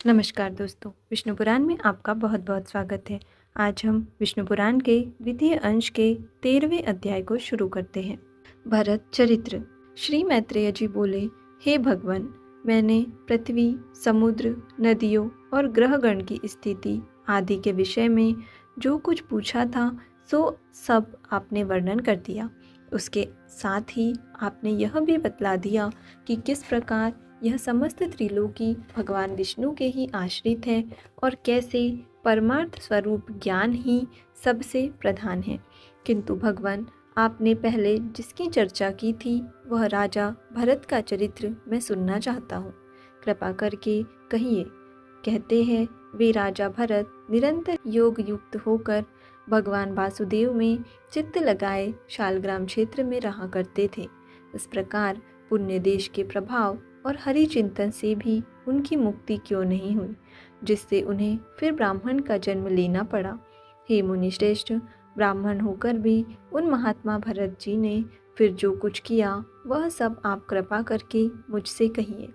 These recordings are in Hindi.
नमस्कार दोस्तों, विष्णु पुराण में आपका बहुत बहुत स्वागत है। आज हम विष्णु पुराण के द्वितीय अंश के 13वें अध्याय को शुरू करते हैं। भरत चरित्र। श्री मैत्रेय जी बोले, हे भगवान, मैंने पृथ्वी, समुद्र, नदियों और ग्रहगण की स्थिति आदि के विषय में जो कुछ पूछा था सो सब आपने वर्णन कर दिया। उसके साथ ही आपने यह भी बतला दिया कि किस प्रकार यह समस्त त्रिलोकी भगवान विष्णु के ही आश्रित है और कैसे परमार्थ स्वरूप ज्ञान ही सबसे प्रधान है। किंतु भगवान, आपने पहले जिसकी चर्चा की थी वह राजा भरत का चरित्र मैं सुनना चाहता हूँ। कृपा करके कहिए। कहते हैं वे राजा भरत निरंतर योग युक्त होकर भगवान वासुदेव में चित्त लगाए शालग्राम क्षेत्र में रहा करते थे। इस प्रकार पुण्य देश के प्रभाव और हरि चिंतन से भी उनकी मुक्ति क्यों नहीं हुई, जिससे उन्हें फिर ब्राह्मण का जन्म लेना पड़ा। हे मुनिश्रेष्ठ, ब्राह्मण होकर भी उन महात्मा भरत जी ने फिर जो कुछ किया वह सब आप कृपा करके मुझसे कहिए।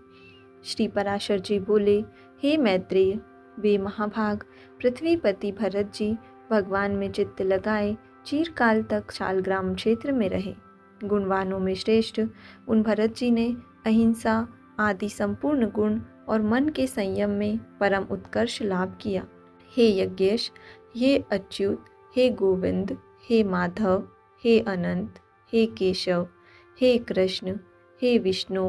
श्री पराशर जी बोले, हे मैत्रेय, वे महाभाग पृथ्वीपति भरत जी भगवान में चित्त लगाए चिरकाल तक शालग्राम क्षेत्र में रहे। गुणवानों में श्रेष्ठ उन भरत जी ने अहिंसा आदि संपूर्ण गुण और मन के संयम में परम उत्कर्ष लाभ किया। हे यज्ञेश, हे अच्युत, हे गोविंद, हे माधव, हे अनंत, हे केशव, हे कृष्ण, हे विष्णु,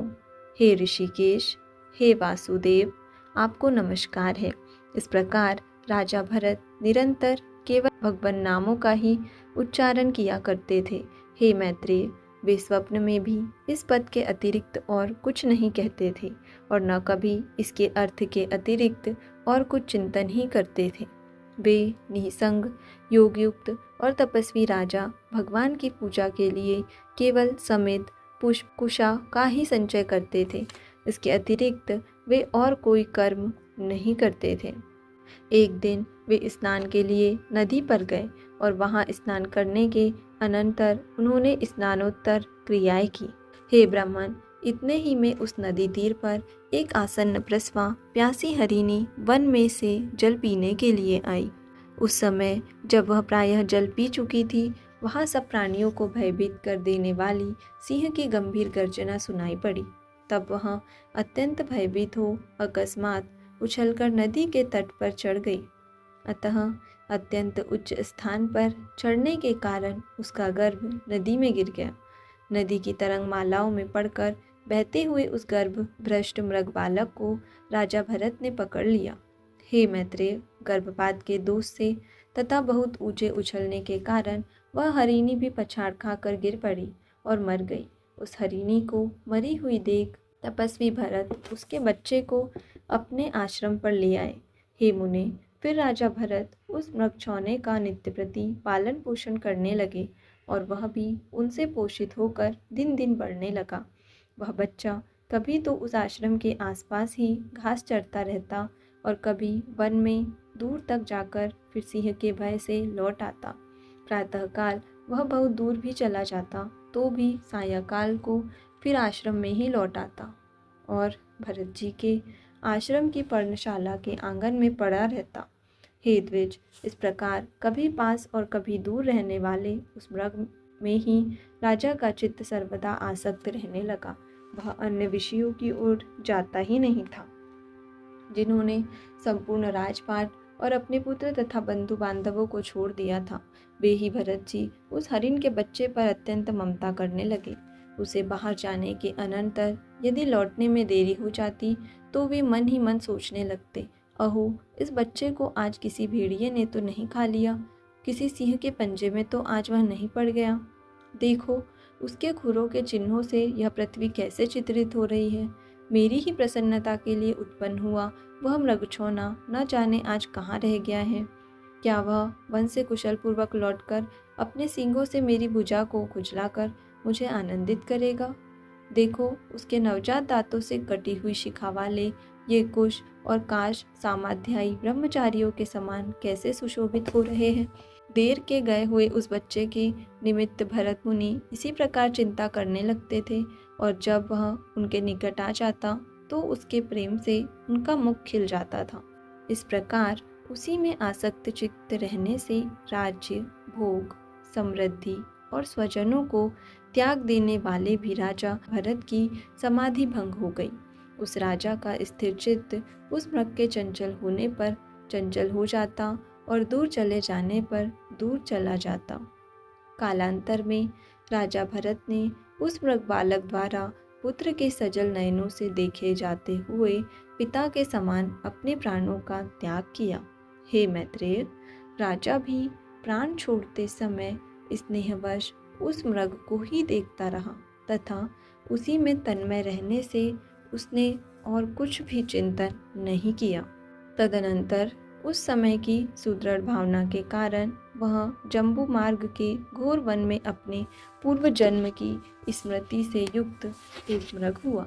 हे ऋषिकेश, हे वासुदेव, आपको नमस्कार है। इस प्रकार राजा भरत निरंतर केवल भगवान नामों का ही उच्चारण किया करते थे। हे मैत्रेय, वे स्वप्न में भी इस पद के अतिरिक्त और कुछ नहीं कहते थे और न कभी इसके अर्थ के अतिरिक्त और कुछ चिंतन ही करते थे। वे निसंग, योगयुक्त और तपस्वी राजा भगवान की पूजा के लिए केवल समेत पुष्प कुशा का ही संचय करते थे। इसके अतिरिक्त वे और कोई कर्म नहीं करते थे। एक दिन वे स्नान के लिए नदी पर गए और वहां स्नान करने के अनंतर उन्होंने स्नानोत्तर क्रियाएं की। हे ब्राह्मण, इतने ही में उस नदी तीर पर एक आसन्न प्रसवा प्यासी हरिणी वन में से जल पीने के लिए आई। उस समय जब वह प्रायः जल पी चुकी थी, वहां सब प्राणियों को भयभीत कर देने वाली सिंह की गंभीर गर्जना सुनाई पड़ी। तब वह अत्यंत भयभीत हो अकस्मात उछलकर नदी के तट पर चढ़ गई। अतः अत्यंत उच्च स्थान पर चढ़ने के कारण उसका गर्भ नदी में गिर गया। नदी की तरंगमालाओं में पड़कर बहते हुए उस गर्भ भ्रष्ट मृग बालक को राजा भरत ने पकड़ लिया। हे मैत्रेय, गर्भपात के दोष से तथा बहुत ऊंचे उछलने के कारण वह हरिणी भी पछाड़ खाकर गिर पड़ी और मर गई। उस हरिणी को मरी हुई देख तपस्वी भरत उसके बच्चे को अपने आश्रम पर ले आए। हे मुने, फिर राजा भरत उस मृगछौने का नित्य प्रति पालन पोषण करने लगे और वह भी उनसे पोषित होकर दिन दिन बढ़ने लगा। वह बच्चा कभी तो उस आश्रम के आसपास ही घास चरता रहता और कभी वन में दूर तक जाकर फिर सिंह के भय से लौट आता। प्रातःकाल वह बहुत दूर भी चला जाता तो भी सायंकाल को फिर आश्रम में ही लौट आता और भरत जी के आश्रम की पर्णशाला के आंगन में पड़ा रहता। हे द्विज, इस प्रकार कभी पास और कभी दूर रहने वाले उस मृग में ही राजा का चित्त सर्वदा आसक्त रहने लगा। वह अन्य विषयों की ओर जाता ही नहीं था। जिन्होंने संपूर्ण राजपाट और अपने पुत्र तथा बंधु बांधवों को छोड़ दिया था, वे ही भरत जी उस हरिण के बच्चे पर अत्यंत ममता करने लगे। उसे बाहर जाने के अनंतर यदि लौटने में देरी हो जाती तो वे मन ही मन सोचने लगते, अहो, इस बच्चे को आज किसी भेड़िए ने तो नहीं खा लिया, किसी सिंह के पंजे में तो आज वह नहीं पड़ गया। देखो, उसके खुरों के चिन्हों से यह पृथ्वी कैसे चित्रित हो रही है। मेरी ही प्रसन्नता के लिए उत्पन्न हुआ वह मृगछौना न जाने आज कहाँ रह गया है। क्या वह वन से कुशल पूर्वक लौटकर अपने सींगों से मेरी भुजा को खुजलाकर मुझे आनंदित करेगा। देखो, उसके नवजात दांतों से कटी हुई शिखा वाले ये कुश और काश सामाध्यायी ब्रह्मचारियों के समान कैसे सुशोभित हो रहे हैं। देर के गए हुए उस बच्चे के निमित्त भरत मुनि इसी प्रकार चिंता करने लगते थे और जब वह उनके निकट आ जाता तो उसके प्रेम से उनका मुख खिल जाता था। इस प्रकार उसी में आसक्त चित्त रहने से राज्य, भोग, समृद्धि और स्वजनों को त्याग देने वाले भी राजा भरत की समाधि भंग हो गई। उस राजा का स्थिर चित्त उस मृग के चंचल होने पर चंचल हो जाता और दूर चले जाने पर दूर चला जाता। कालांतर में राजा भरत ने उस मृग बालक द्वारा पुत्र के सजल नयनों से देखे जाते हुए पिता के समान अपने प्राणों का त्याग किया। हे मैत्रेय, राजा भी प्राण छोड़ते समय स्नेहवश उस मृग को ही देखता रहा तथा उसी में तन्मय रहने से उसने और कुछ भी चिंतन नहीं किया। तदनंतर उस समय की सुदृढ़ भावना के कारण वह जम्बू मार्ग के घोर वन में अपने पूर्व जन्म की स्मृति से युक्त एक मृग हुआ।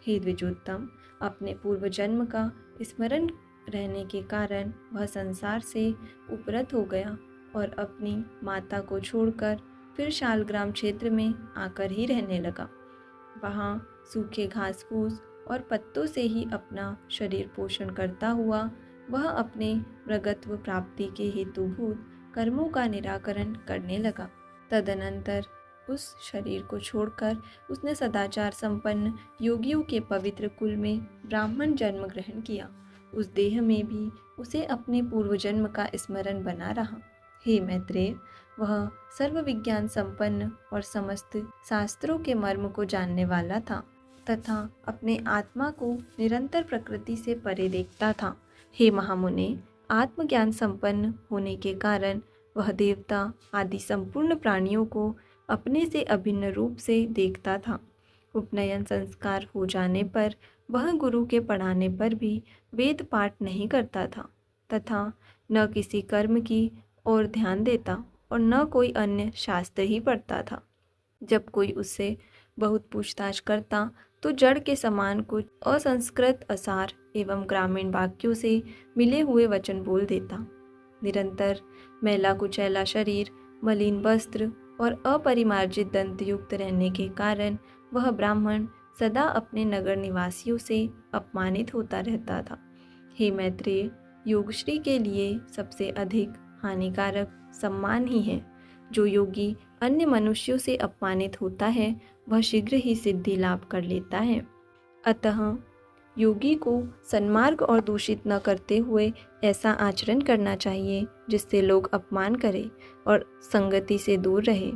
हे द्विजोत्तम, अपने पूर्व जन्म का स्मरण रहने के कारण वह संसार से उपरत हो गया और अपनी माता को छोड़कर फिर शालग्राम क्षेत्र में आकर ही रहने लगा। वहाँ सूखे घास फूस और पत्तों से ही अपना शरीर पोषण करता हुआ वह अपने मृगत्व प्राप्ति के हेतुभूत कर्मों का निराकरण करने लगा। तदनंतर उस शरीर को छोड़कर उसने सदाचार संपन्न योगियों के पवित्र कुल में ब्राह्मण जन्म ग्रहण किया। उस देह में भी उसे अपने पूर्व जन्म का स्मरण बना रहा। हे मैत्रेय, वह सर्व विज्ञान संपन्न और समस्त शास्त्रों के मर्म को जानने वाला था तथा अपने आत्मा को निरंतर प्रकृति से परे देखता था। हे महामुने, आत्मज्ञान संपन्न होने के कारण वह देवता आदि संपूर्ण प्राणियों को अपने से अभिन्न रूप से देखता था। उपनयन संस्कार हो जाने पर वह गुरु के पढ़ाने पर भी वेद पाठ नहीं करता था तथा न किसी कर्म की ओर ध्यान देता और न कोई अन्य शास्त्र ही पढ़ता था। जब कोई उससे बहुत पूछताछ करता तो जड़ के समान कुछ असंस्कृत असार एवं ग्रामीण वाक्यों से मिले हुए वचन बोल देता। निरंतर मैला कुचैला शरीर, मलिन वस्त्र और अपरिमार्जित दंत युक्त रहने के कारण वह ब्राह्मण सदा अपने नगर निवासियों से अपमानित होता रहता था। हे मैत्रेय, योगश्री के लिए सबसे अधिक हानिकारक सम्मान ही है। जो योगी अन्य मनुष्यों से अपमानित होता है वह शीघ्र ही सिद्धि लाभ कर लेता है। अतः योगी को सन्मार्ग और दूषित न करते हुए ऐसा आचरण करना चाहिए जिससे लोग अपमान करें और संगति से दूर रहे।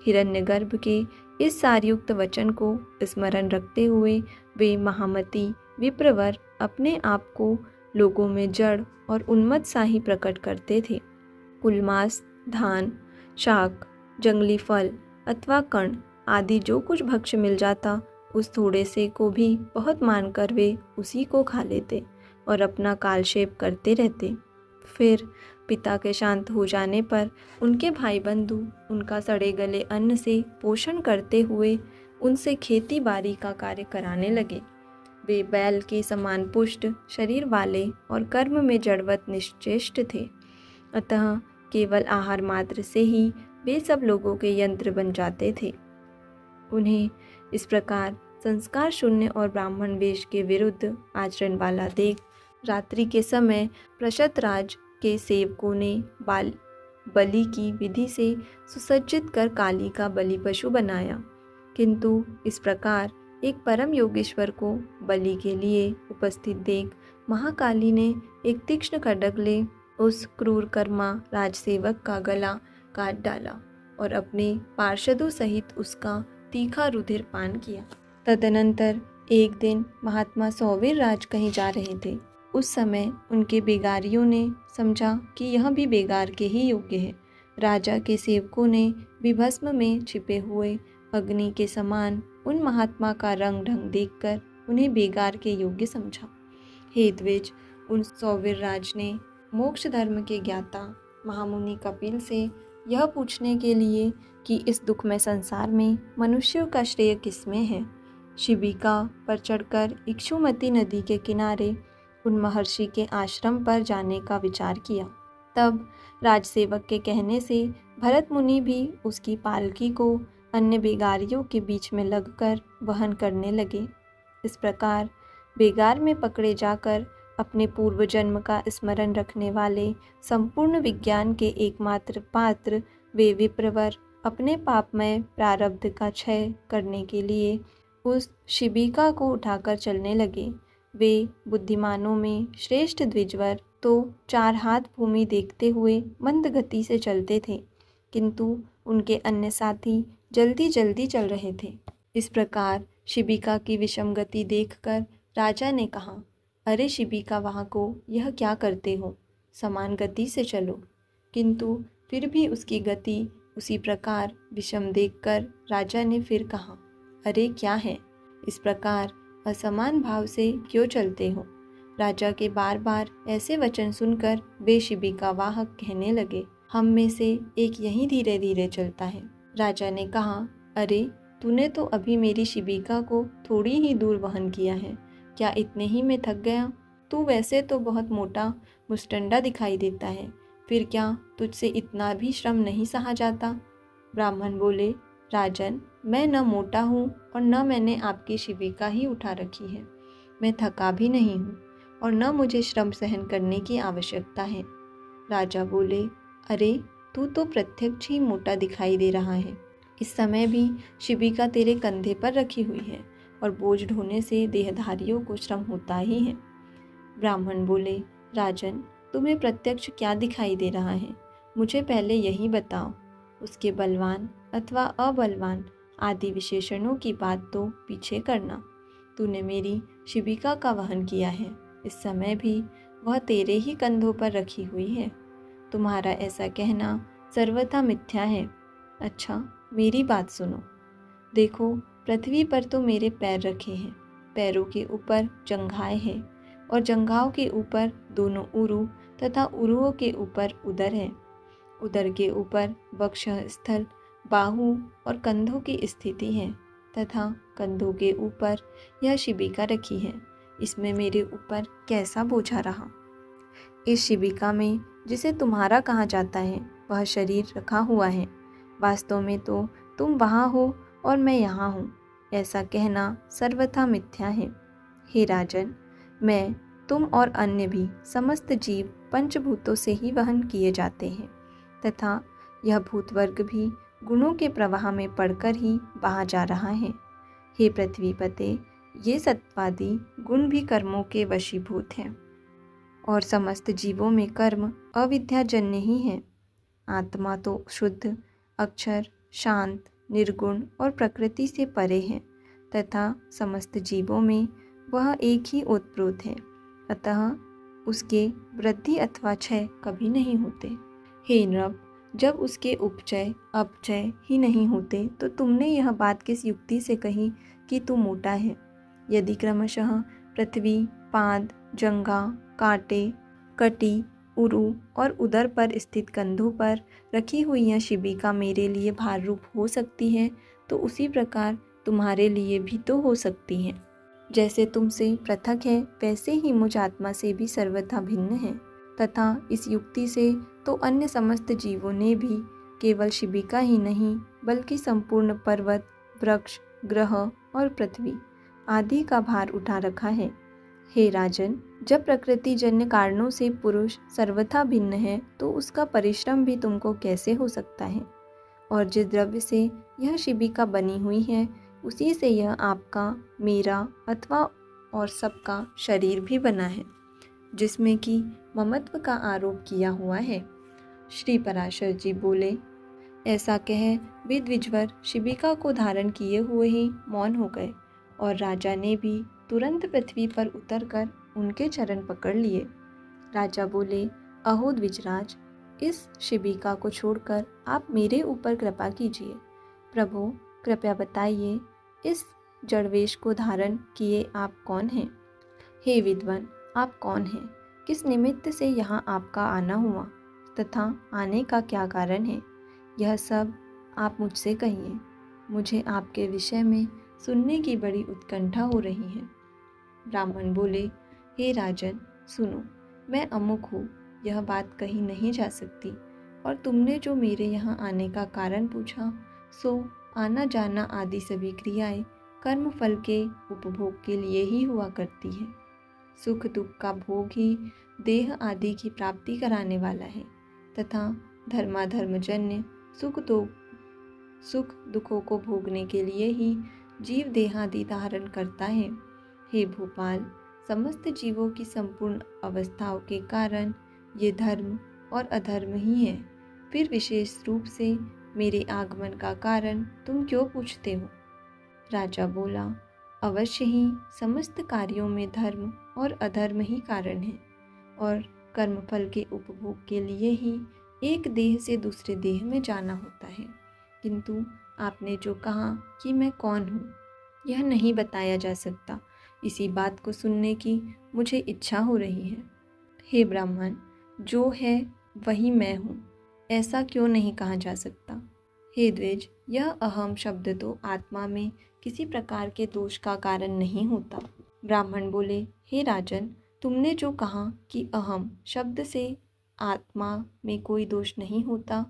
हिरण्यगर्भ के इस सारयुक्त वचन को स्मरण रखते हुए वे महामती विप्रवर अपने आप को लोगों में जड़ और उन्मत्त सा ही प्रकट करते थे। कुलमास, धान, शाक, जंगली फल अथवा कण आदि जो कुछ भक्ष्य मिल जाता उस थोड़े से को भी बहुत मानकर वे उसी को खा लेते और अपना कालक्षेप करते रहते। फिर पिता के शांत हो जाने पर उनके भाई बंधु उनका सड़े गले अन्न से पोषण करते हुए उनसे खेती बाड़ी का कार्य कराने लगे। वे बैल के समान पुष्ट शरीर वाले और कर्म में जड़वत निश्चेष्ट थे, अतः केवल आहार मात्र से ही वे सब लोगों के यंत्र बन जाते थे। उन्हें इस प्रकार संस्कार शून्य और ब्राह्मण वेश के विरुद्ध आचरण वाला देख रात्रि के समय प्रशतराज के सेवकों ने बलि की विधि से सुसज्जित कर काली का बलि पशु बनाया, किंतु इस प्रकार एक परम योगेश्वर को बलि के लिए उपस्थित देख महाकाली ने एक तीक्ष्ण खड्ग ले उस क्रूर कर्मा राजसेवक का गला काट डाला और अपने पार्षदों सहित उसका तीखा रुधिर पान किया। तदनंतर एक दिन महात्मा सौवीर राज कहीं जा रहे थे। उस समय उनके बेगारियों ने समझा कि यह भी बेगार के ही योग्य है। राजा के सेवकों ने विभस्म में छिपे हुए अग्नि के समान उन महात्मा का रंग ढंग देखकर उन्हें बेगार के योग्य समझा। हे द्विज, उन सौवीर राज ने मोक्ष धर्म के ज्ञाता महामुनि कपिल से यह पूछने के लिए कि इस दुखमय संसार में मनुष्यों का श्रेय किसमें है, शिबिका पर चढ़कर इक्षुमती नदी के किनारे उन महर्षि के आश्रम पर जाने का विचार किया। तब राजसेवक के कहने से भरत मुनि भी उसकी पालकी को अन्य बेगारियों के बीच में लगकर वहन करने लगे। इस प्रकार बेगार में पकड़े जाकर अपने पूर्व जन्म का स्मरण रखने वाले संपूर्ण विज्ञान के एकमात्र पात्र वे विप्रवर अपने पापमय प्रारब्ध का क्षय करने के लिए उस शिबिका को उठाकर चलने लगे। वे बुद्धिमानों में श्रेष्ठ द्विजवर तो 4 हाथ भूमि देखते हुए मंद गति से चलते थे, किंतु उनके अन्य साथी जल्दी जल्दी चल रहे थे। इस प्रकार शिबिका की विषम गति देखकर राजा ने कहा, अरे शिबिका वाहको, यह क्या करते हो? समान गति से चलो। किंतु फिर भी उसकी गति उसी प्रकार विषम देखकर राजा ने फिर कहा, अरे क्या है, इस प्रकार असमान भाव से क्यों चलते हो? राजा के बार बार ऐसे वचन सुनकर वे शिबिका वाहक कहने लगे, हम में से एक यहीं धीरे धीरे चलता है। राजा ने कहा, अरे तूने तो अभी मेरी शिबिका को थोड़ी ही दूर वहन किया है, क्या इतने ही में थक गया? तू वैसे तो बहुत मोटा मुस्टंडा दिखाई देता है, फिर क्या तुझसे इतना भी श्रम नहीं सहा जाता? ब्राह्मण बोले, राजन, मैं न मोटा हूँ और न मैंने आपकी शिबिका ही उठा रखी है। मैं थका भी नहीं हूँ और न मुझे श्रम सहन करने की आवश्यकता है। राजा बोले, अरे तू तो प्रत्यक्ष ही मोटा दिखाई दे रहा है। इस समय भी शिबिका तेरे कंधे पर रखी हुई है और बोझ ढोने से देहधारियों को श्रम होता ही है। ब्राह्मण बोले, राजन, तुम्हें प्रत्यक्ष क्या दिखाई दे रहा है? मुझे पहले यही बताओ। उसके बलवान अथवा अबलवान आदि विशेषणों की बात तो पीछे करना। तूने मेरी शिबिका का वहन किया है, इस समय भी वह तेरे ही कंधों पर रखी हुई है। तुम्हारा ऐसा कहना सर्वथा मिथ्या है। अच्छा, मेरी बात सुनो। देखो, पृथ्वी पर तो मेरे पैर रखे हैं, पैरों के ऊपर जंघाएं हैं और जंघाओं के ऊपर दोनों उरु तथा उरुओं के ऊपर उदर है। उदर के ऊपर वक्षस्थल, बाहु और कंधों की स्थिति है तथा कंधों के ऊपर यह शिबिका रखी है। इसमें मेरे ऊपर कैसा बोझा रहा? इस शिबिका में जिसे तुम्हारा कहा जाता है वह शरीर रखा हुआ है। वास्तव में तो तुम वहाँ हो और मैं यहाँ हूँ। ऐसा कहना सर्वथा मिथ्या है। हे राजन, मैं, तुम और अन्य भी समस्त जीव पंचभूतों से ही वहन किए जाते हैं तथा यह भूतवर्ग भी गुणों के प्रवाह में पड़कर ही बहा जा रहा है। हे पृथ्वीपते, ये सत्वादि गुण भी कर्मों के वशीभूत हैं और समस्त जीवों में कर्म अविद्याजन्य ही है। आत्मा तो शुद्ध, अक्षर, शांत, निर्गुण और प्रकृति से परे है तथा समस्त जीवों में वह एक ही ओतप्रोत है, अतः उसके वृद्धि अथवा क्षय कभी नहीं होते। हे नृप, जब उसके उपचय अपचय ही नहीं होते तो तुमने यह बात किस युक्ति से कही कि तू मोटा है? यदि क्रमशः पृथ्वी, पाद, जंघा, कांटे, कटी, उरु और उदर पर स्थित कंधों पर रखी हुई यह शिबिका मेरे लिए भार रूप हो सकती है, तो उसी प्रकार तुम्हारे लिए भी तो हो सकती है। जैसे तुमसे पृथक है, वैसे ही मुझ आत्मा से भी सर्वथा भिन्न है तथा इस युक्ति से तो अन्य समस्त जीवों ने भी केवल शिबिका ही नहीं बल्कि संपूर्ण पर्वत, वृक्ष, ग्रह और पृथ्वी आदि का भार उठा रखा है। हे राजन, जब प्रकृति जन्य कारणों से पुरुष सर्वथा भिन्न है तो उसका परिश्रम भी तुमको कैसे हो सकता है? और जिस द्रव्य से यह शिबिका बनी हुई है उसी से यह आपका, मेरा अथवा और सबका शरीर भी बना है, जिसमें कि ममत्व का आरोप किया हुआ है। श्री पराशर जी बोले, ऐसा कह वे द्विजवर शिबिका को धारण किए हुए ही मौन हो गए और राजा ने भी तुरंत पृथ्वी पर उतरकर उनके चरण पकड़ लिए। राजा बोले, अहो द्विजराज, इस शिबिका को छोड़कर आप मेरे ऊपर कृपा कीजिए। प्रभु, कृपया बताइए, इस जड़वेश को धारण किए आप कौन हैं? हे विद्वान, आप कौन हैं? किस निमित्त से यहाँ आपका आना हुआ तथा आने का क्या कारण है? यह सब आप मुझसे कहिए। मुझे आपके विषय में सुनने की बड़ी उत्कंठा हो रही है। ब्राह्मण बोले, हे राजन, सुनो, मैं अमुक हूँ, यह बात कही नहीं जा सकती, और तुमने जो मेरे यहाँ आने का कारण पूछा सो आना जाना आदि सभी क्रियाएं कर्म फल के उपभोग के लिए ही हुआ करती है। सुख दुख का भोग ही देह आदि की प्राप्ति कराने वाला है तथा धर्माधर्मजन्य सुख दुखों को भोगने के लिए ही जीव देहादि धारण करता है। हे भोपाल, समस्त जीवों की संपूर्ण अवस्थाओं के कारण ये धर्म और अधर्म ही है। फिर विशेष रूप से मेरे आगमन का कारण तुम क्यों पूछते हो? राजा बोला, अवश्य ही समस्त कार्यों में धर्म और अधर्म ही कारण है और कर्मफल के उपभोग के लिए ही एक देह से दूसरे देह में जाना होता है। किंतु आपने जो कहा कि मैं कौन हूँ, यह नहीं बताया जा सकता। इसी बात को सुनने की मुझे इच्छा हो रही है। हे ब्राह्मण, जो है वही मैं हूँ, ऐसा क्यों नहीं कहा जा सकता? हे द्विज, यह अहम शब्द तो आत्मा में किसी प्रकार के दोष का कारण नहीं होता। ब्राह्मण बोले, हे राजन, तुमने जो कहा कि अहम शब्द से आत्मा में कोई दोष नहीं होता,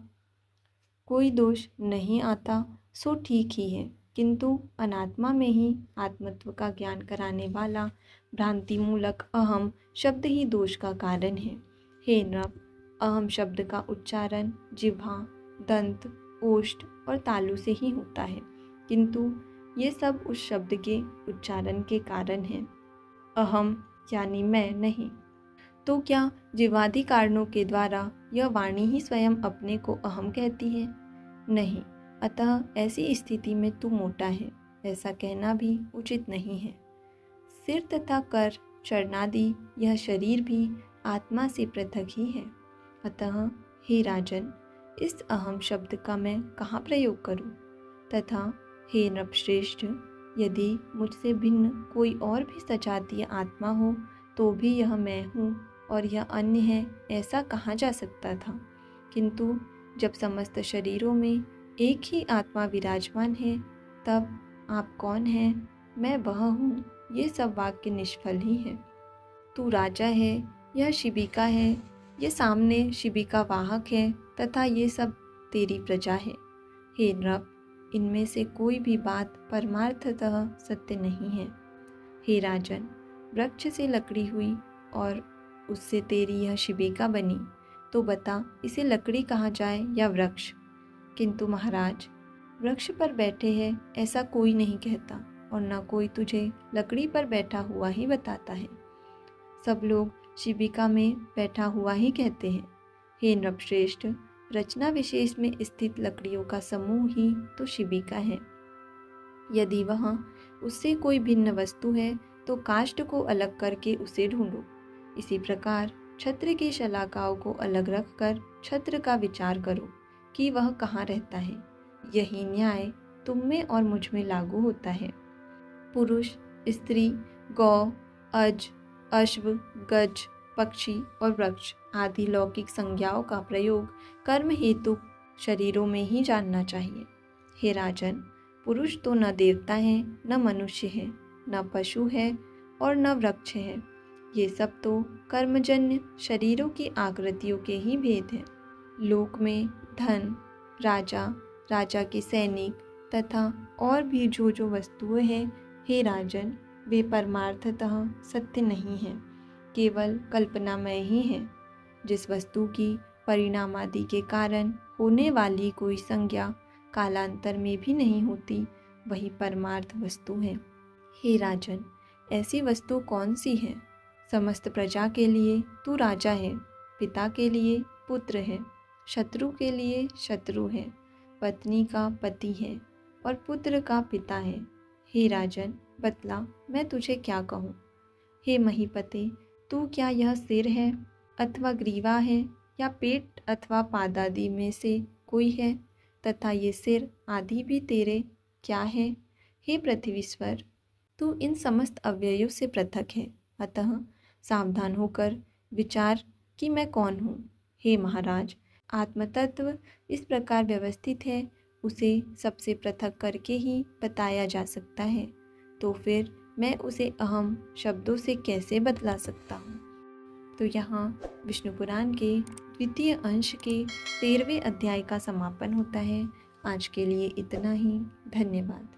कोई दोष नहीं आता, सो ठीक ही है। किंतु अनात्मा में ही आत्मत्व का ज्ञान कराने वाला भ्रांति मूलक अहम शब्द ही दोष का कारण है। हे नृप, अहम शब्द का उच्चारण जिह्वा, दंत, ओष्ठ और तालु से ही होता है, किंतु ये सब उस शब्द के उच्चारण के कारण है, अहम यानी मैं नहीं। तो क्या जीवादि कारणों के द्वारा यह वाणी ही स्वयं अपने को अहम कहती है? नहीं। अतः ऐसी स्थिति में तू मोटा है, ऐसा कहना भी उचित नहीं है। सिर तथा कर, चरणादि यह शरीर भी आत्मा से पृथक ही है। अतः हे राजन, इस अहम शब्द का मैं कहाँ प्रयोग करूँ? तथा हे नृपश्रेष्ठ, यदि मुझसे भिन्न कोई और भी सजातीय आत्मा हो तो भी यह मैं हूँ और यह अन्य है, ऐसा कहा जा सकता था। किंतु जब समस्त शरीरों में एक ही आत्मा विराजमान है, तब आप कौन हैं, मैं वह हूँ, ये सब वाक्य निष्फल ही है। तू राजा है, यह शिबिका है, ये सामने शिबिका वाहक है तथा ये सब तेरी प्रजा है। हे नृप, इनमें से कोई भी बात परमार्थतः सत्य नहीं है। हे राजन, वृक्ष से लकड़ी हुई और उससे तेरी यह शिबिका बनी, तो बता इसे लकड़ी कहा जाए या वृक्ष? किंतु महाराज, वृक्ष पर बैठे हैं ऐसा कोई नहीं कहता और न कोई तुझे लकड़ी पर बैठा हुआ ही बताता है। सब लोग शिबिका में बैठा हुआ ही कहते हैं। हे नृपश्रेष्ठ, रचना विशेष में स्थित लकड़ियों का समूह ही तो शिबिका है। यदि वहाँ उससे कोई भिन्न वस्तु है तो काष्ठ को अलग करके उसे ढूंढो। इसी प्रकार छत्र की शलाकाओं को अलग रखकर छत्र का विचार करो कि वह कहाँ रहता है। यही न्याय तुम में और मुझ में लागू होता है। पुरुष, स्त्री, गौ, अज, अश्व, गज, पक्षी और वृक्ष आदि लौकिक संज्ञाओं का प्रयोग कर्म हेतु शरीरों में ही जानना चाहिए। हे राजन, पुरुष तो न देवता है, न मनुष्य है, न पशु है और न वृक्ष है। ये सब तो कर्मजन्य शरीरों की आकृतियों के ही भेद हैं। लोक में धन, राजा, राजा के सैनिक तथा और भी जो वस्तुएं हैं, हे राजन, वे परमार्थतः सत्य नहीं हैं, केवल कल्पनामय ही हैं। जिस वस्तु की परिणामादि के कारण होने वाली कोई संज्ञा कालांतर में भी नहीं होती, वही परमार्थ वस्तु है। हे राजन, ऐसी वस्तु कौन सी है? समस्त प्रजा के लिए तू राजा है, पिता के लिए पुत्र है, शत्रु के लिए शत्रु है, पत्नी का पति है और पुत्र का पिता है। हे राजन, बतला मैं तुझे क्या कहूँ? हे महीपते, तू क्या यह सिर है अथवा ग्रीवा है या पेट अथवा पादादि में से कोई है तथा ये सिर आदि भी तेरे क्या है? हे पृथ्वीश्वर, तू इन समस्त अव्ययों से पृथक है, अतः सावधान होकर विचार कि मैं कौन हूँ। हे महाराज, आत्मतत्व इस प्रकार व्यवस्थित है, उसे सबसे पृथक करके ही बताया जा सकता है, तो फिर मैं उसे अहम शब्दों से कैसे बदला सकता हूँ? तो यहाँ विष्णु पुराण के द्वितीय अंश के 13वें अध्याय का समापन होता है। आज के लिए इतना ही। धन्यवाद।